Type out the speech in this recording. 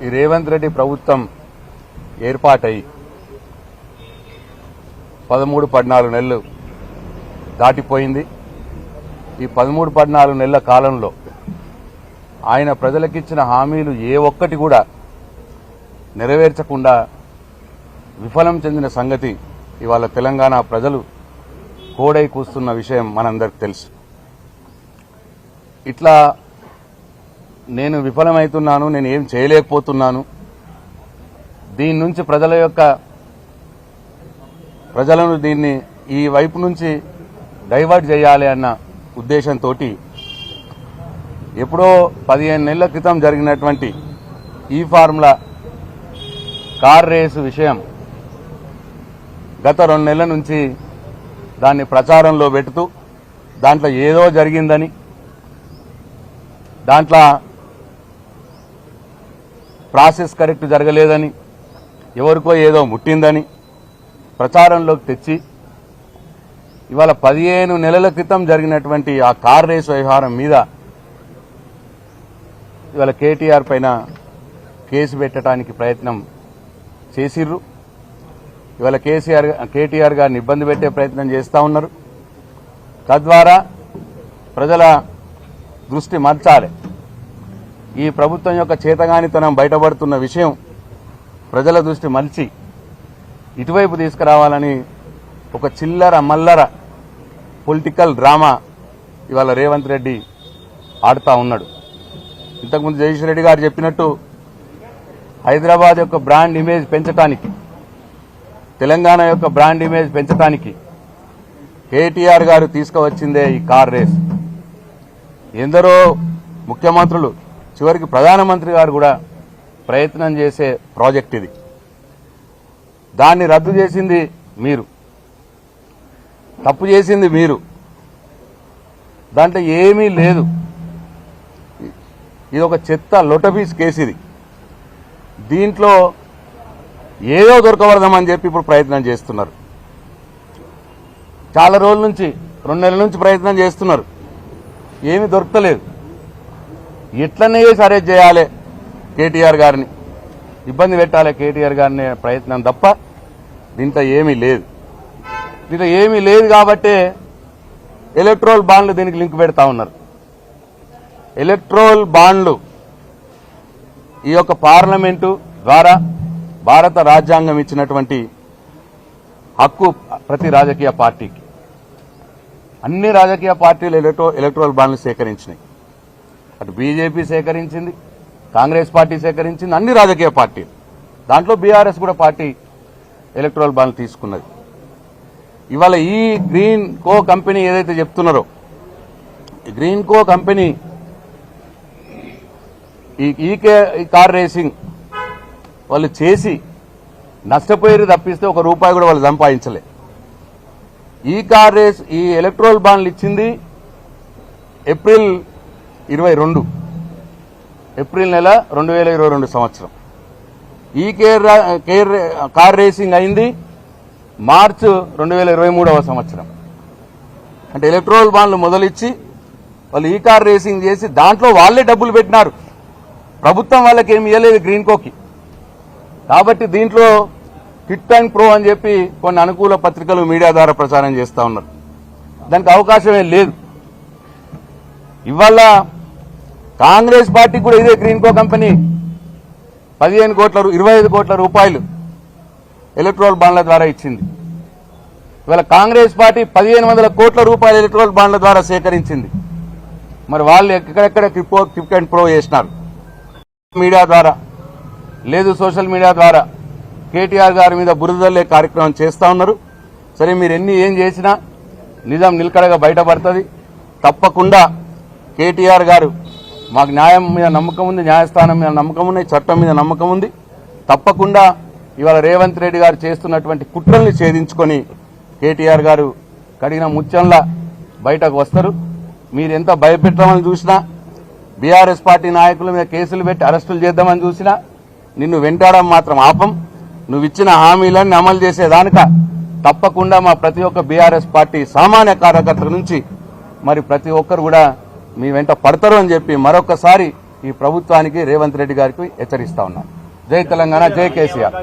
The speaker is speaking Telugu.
ఈ రేవంత్ రెడ్డి ప్రభుత్వం ఏర్పాటై 13-14 నెలలు దాటిపోయింది. ఈ 13-14 నెలల కాలంలో ఆయన ప్రజలకిచ్చిన హామీలు ఏ ఒక్కటి కూడా నెరవేర్చకుండా విఫలం చెందిన సంగతి ఇవాళ తెలంగాణ ప్రజలు కోడై కూస్తున్న విషయం మనందరికి తెలుసు. ఇట్లా నేను విఫలమవుతున్నాను, నేను ఏం చేయలేకపోతున్నాను, దీని నుంచి ప్రజలను దీన్ని ఈ వైపు నుంచి డైవర్ట్ చేయాలి అన్న ఉద్దేశంతో ఎప్పుడో 15 నెలల క్రితం జరిగినటువంటి ఈ ఫార్ములా కార్ రేసు విషయం గత 2 నెలల నుంచి దాన్ని ప్రచారంలో పెడుతూ దాంట్లో ఏదో జరిగిందని, దాంట్లో ప్రాసెస్ కరెక్ట్ జరగలేదని, ఎవరికో ఏదో ముట్టిందని ప్రచారంలోకి తెచ్చి ఇవాళ 15 నెలల క్రితం జరిగినటువంటి ఆ కార్ రేసు వ్యవహారం మీద ఇవాళ కేటీఆర్ పైన కేసు పెట్టడానికి ప్రయత్నం చేసిర్రు. ఇవాళ కేటీఆర్ గారిని ఇబ్బంది పెట్టే ప్రయత్నం చేస్తూ ఉన్నారు. తద్వారా ప్రజల దృష్టి మార్చాలి. ఈ ప్రభుత్వం యొక్క చేతగానితనం బయటపడుతున్న విషయం ప్రజల దృష్టి మలిచి ఇటువైపు తీసుకురావాలని ఒక చిల్లర మల్లర పొలిటికల్ డ్రామా ఇవాళ రేవంత్ రెడ్డి ఆడుతూ ఉన్నాడు. ఇంతకుముందు జగదీష్ రెడ్డి గారు చెప్పినట్టు హైదరాబాద్ యొక్క బ్రాండ్ ఇమేజ్ పెంచడానికి, తెలంగాణ యొక్క బ్రాండ్ ఇమేజ్ పెంచడానికి కేటీఆర్ గారు తీసుకువచ్చిందే ఈ కార్ రేస్. ఎందరో ముఖ్యమంత్రులు, చివరికి ప్రధానమంత్రి గారు కూడా ప్రయత్నం చేసే ప్రాజెక్ట్ ఇది. దాన్ని రద్దు చేసింది మీరు, తప్పు చేసింది మీరు. దాంట్లో ఏమీ లేదు. ఇది ఒక చెత్త లొటపీస్ కేసు. ఇది దీంట్లో ఏదో దొరకవరదామని చెప్పి ఇప్పుడు ప్రయత్నం చేస్తున్నారు. చాలా రోజుల నుంచి, 2 నెలల నుంచి ప్రయత్నం చేస్తున్నారు. ఏమీ దొరకలేదు. ఎట్లనే అరెస్ట్ చేయాలి కేటీఆర్ గారిని, ఇబ్బంది పెట్టాలి కేటీఆర్ గారిని ప్రయత్నం తప్ప దీంట్లో ఏమీ లేదు. దీంట్లో ఏమీ లేదు కాబట్టే ఎలక్ట్రల్ బాండ్లు దీనికి లింక్ పెడతా ఉన్నారు. ఎలక్ట్రల్ బాండ్లు ఈ యొక్క పార్లమెంటు ద్వారా భారత రాజ్యాంగం ఇచ్చినటువంటి హక్కు ప్రతి రాజకీయ పార్టీకి. అన్ని రాజకీయ పార్టీలు ఎలక్ట్రల్ బాండ్లు సేకరించినాయి. అటు బీజేపీ సేకరించింది, కాంగ్రెస్ పార్టీ సేకరించింది, అన్ని రాజకీయ పార్టీలు. దాంట్లో బీఆర్ఎస్ కూడా పార్టీ ఎలక్ట్రల్ బాండ్లు తీసుకున్నది. ఇవాళ ఈ గ్రీన్ కో కంపెనీ ఏదైతే చెప్తున్నారో, ఈ గ్రీన్ కో కంపెనీ ఈ కార్ రేసింగ్ వాళ్ళు చేసి నష్టపోయారు తప్పిస్తే ₹1 కూడా వాళ్ళు సంపాదించలే. ఈ కార్ రేస్, ఈ ఎలక్ట్రల్ బాండ్లు ఇచ్చింది ఏప్రిల్ 22, ఏప్రిల్ నెల 2022 సంవత్సరం. ఈ కార్ రేసింగ్ అయింది మార్చి 2023 సంవత్సరం. అంటే ఎలక్ట్రల్ బాండ్లు మొదలిచ్చి వాళ్ళు ఈ కార్ రేసింగ్ చేసి దాంట్లో వాళ్లే డబ్బులు పెట్టినారు. ప్రభుత్వం వాళ్ళకి ఏమి ఇవ్వలేదు గ్రీన్ కోకి. కాబట్టి దీంట్లో కిట్ అండ్ ప్రో అని చెప్పి కొన్ని అనుకూల పత్రికలు మీడియా ద్వారా ప్రచారం చేస్తా ఉన్నారు. దానికి అవకాశమే లేదు. ఇవాళ కాంగ్రెస్ పార్టీకి కూడా ఇదే గ్రీన్ కో కంపెనీ 25 కోట్ల రూపాయలు ఎలక్ట్రల్ బాండ్ల ద్వారా ఇచ్చింది. ఇవాళ కాంగ్రెస్ పార్టీ 1500 కోట్ల రూపాయలు ఎలక్ట్రల్ బాండ్ల ద్వారా సేకరించింది. మరి వాళ్ళు ఎక్కడెక్కడ కిట్ అండ్ ప్రో చేసినారు. మీడియా ద్వారా లేదు, సోషల్ మీడియా ద్వారా కేటీఆర్ గారి మీద బురదల్లే కార్యక్రమం చేస్తా ఉన్నారు. సరే, మీరు ఏం చేసినా నిజం నిలకడగా బయటపడుతుంది. తప్పకుండా కేటీఆర్ గారు, మాకు న్యాయం మీద నమ్మకం ఉంది, న్యాయస్థానం మీద నమ్మకం ఉంది, చట్టం మీద నమ్మకం ఉంది. తప్పకుండా ఇవాళ రేవంత్ రెడ్డి గారు చేస్తున్నటువంటి కుట్రల్ని ఛేదించుకొని కేటీఆర్ గారు కడిగిన ముత్యంలా బయటకు వస్తారు. మీరెంత భయపెట్టమని చూసినా, బీఆర్ఎస్ పార్టీ నాయకుల మీద కేసులు పెట్టి అరెస్టులు చేద్దామని చూసినా నిన్ను వెంటాడడం మాత్రం ఆపం. నువ్వు ఇచ్చిన హామీలన్నీ అమలు చేసేదానిక తప్పకుండా మా ప్రతి ఒక్క బీఆర్ఎస్ పార్టీ సామాన్య కార్యకర్తల నుంచి మరి ప్రతి ఒక్కరు కూడా మీ వెంట పడతారు అని చెప్పి మరొకసారి ఈ ప్రభుత్వానికి రేవంత్ రెడ్డి గారికి హెచ్చరిస్తా ఉన్నాను. జై తెలంగాణ, జై కేసీఆర్.